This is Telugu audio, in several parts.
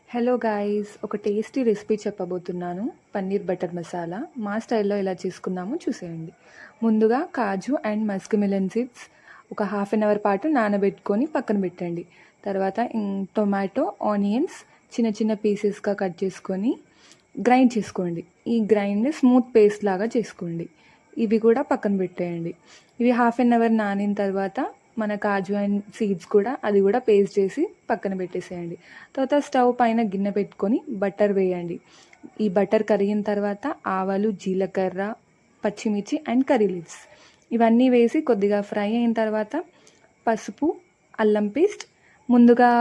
హలో గాయ్స్, ఒక టేస్టీ రెసిపీ చెప్పబోతున్నాను. పన్నీర్ బటర్ మసాలా మా స్టైల్లో ఎలా చేసుకున్నామో చూసేయండి. ముందుగా కాజు అండ్ మస్క్ మిలన్ సీడ్స్ ఒక హాఫ్ అన్ అవర్ పాటు నానబెట్టుకొని పక్కన పెట్టండి. తర్వాత టొమాటో, ఆనియన్స్ చిన్న చిన్న పీసెస్గా కట్ చేసుకొని గ్రైండ్ చేసుకోండి. ఈ గ్రైండ్ స్మూత్ పేస్ట్ లాగా చేసుకోండి. ఇవి కూడా పక్కన పెట్టేయండి. ఇవి హాఫ్ అన్ అవర్ నానిన తర్వాత మన కాజు అండ్ సీడ్స్ కూడా అది కూడా పేస్ట్ చేసి పక్కన పెట్టేసేయండి. తర్వాత స్టవ్ పైన గిన్నె పెట్టుకొని బటర్ వేయండి. ఈ బటర్ కరిగిన తర్వాత ఆవాలు, జీలకర్ర, పచ్చిమిర్చి అండ్ కర్రీ లీవ్స్ ఇవన్నీ వేసి కొద్దిగా ఫ్రై అయిన తర్వాత పసుపు, అల్లం పేస్ట్, ముందుగా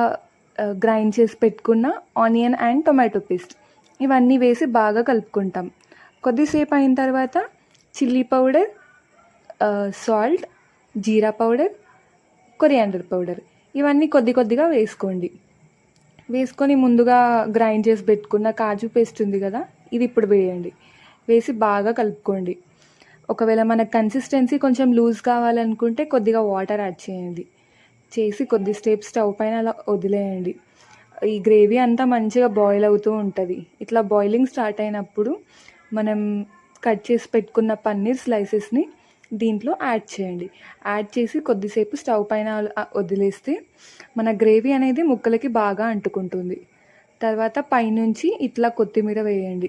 గ్రైండ్ చేసి పెట్టుకున్న ఆనియన్ అండ్ టొమాటో పేస్ట్ ఇవన్నీ వేసి బాగా కలుపుకుంటాం. కొద్దిసేపు అయిన తర్వాత చిల్లీ పౌడర్, సాల్ట్, జీరా పౌడర్, కొరియాండర్ పౌడర్ ఇవన్నీ కొద్ది కొద్దిగా వేసుకోండి. వేసుకొని ముందుగా గ్రైండ్ చేసి పెట్టుకున్న కాజు పేస్ట్ ఉంది కదా, ఇది ఇప్పుడు వేయండి. వేసి బాగా కలుపుకోండి. ఒకవేళ మనకు కన్సిస్టెన్సీ కొంచెం లూజ్ కావాలనుకుంటే కొద్దిగా వాటర్ యాడ్ చేయండి. చేసి కొద్దిసేపు స్టవ్ పైన అలా వదిలేయండి. ఈ గ్రేవీ అంతా మంచిగా బాయిల్ అవుతూ ఉంటుంది. ఇట్లా బాయిలింగ్ స్టార్ట్ అయినప్పుడు మనం కట్ చేసి పెట్టుకున్న పన్నీర్ స్లైసెస్ని దీంట్లో యాడ్ చేయండి. యాడ్ చేసి కొద్దిసేపు స్టవ్ పైన వదిలేస్తే మన గ్రేవీ అనేది ముక్కలకి బాగా అంటుకుంటుంది. తర్వాత పైనుంచి ఇట్లా కొత్తిమీర వేయండి.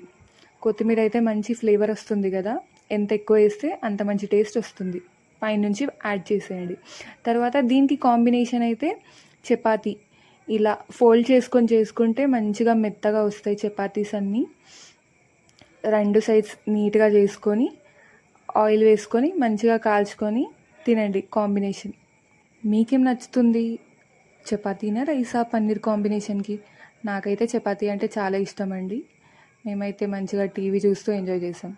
కొత్తిమీర అయితే మంచి ఫ్లేవర్ వస్తుంది కదా, ఎంత ఎక్కువ వేస్తే అంత మంచి టేస్ట్ వస్తుంది. పైనుంచి యాడ్ చేసేయండి. తర్వాత దీనికి కాంబినేషన్ అయితే చపాతీ ఇలా ఫోల్డ్ చేసుకుంటే మంచిగా మెత్తగా వస్తాయి చపాతీస్ అన్నీ. రెండు సైడ్స్ నీట్గా చేసుకొని ఆయిల్ వేసుకొని మంచిగా కాల్చుకొని తినండి. కాంబినేషన్ మీకేం నచ్చుతుంది? చపాతీనా, రైసా పన్నీర్ కాంబినేషన్కి? నాకైతే చపాతీ అంటే చాలా ఇష్టం అండి. మేమైతే మంచిగా టీవీ చూస్తూ ఎంజాయ్ చేసాం.